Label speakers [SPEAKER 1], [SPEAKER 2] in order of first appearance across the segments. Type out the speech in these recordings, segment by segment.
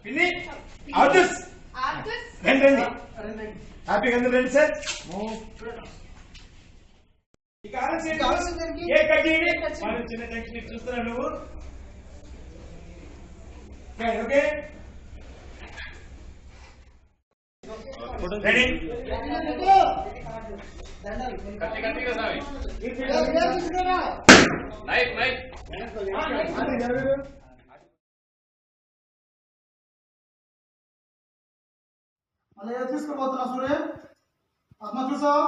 [SPEAKER 1] పిన్ని ఆర్డర్స్ రండి రండి హ్యాపీగా అందరూ రండి సార్. ఇక ఆలస్యం ఏ కట్టి వాళ్ళు చిన్న టెన్షన్ చూస్తున్నావు నువ్వు. ఓకే రెడీ
[SPEAKER 2] మళ్ళీ తీసుకోబోతున్నా సూర్య పద్మ చూసావు.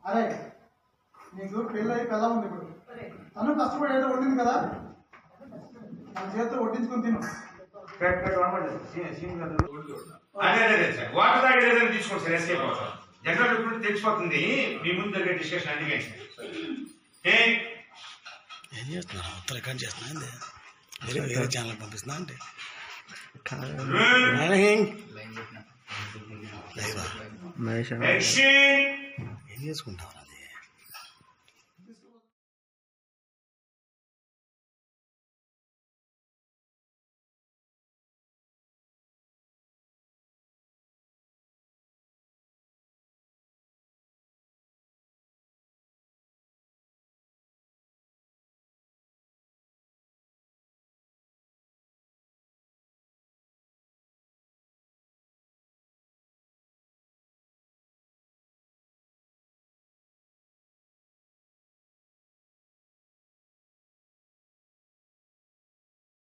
[SPEAKER 2] అరే నీకు పెళ్ళి పెళ్ళ ఉంది ఇప్పుడు. తను కష్టపడి ఏదో వండింది కదా, మన చేతితో వడ్డించుకొని తిను.
[SPEAKER 1] వాటర్ తాగేదని తీసుకోండి సార్. ఎస్కేప్ అవుతాం జనరల్ ఇప్పుడు తెలిసిపోతుంది మీ ముందు జరిగే డిస్కషన్ అందుకే
[SPEAKER 3] ఏం చేస్తున్నారు? ఉత్తరాఖండ్ చేస్తున్నా వేరే ఛానల్ పంపిస్తున్నా అంటే ఏం చేసుకుంటావు?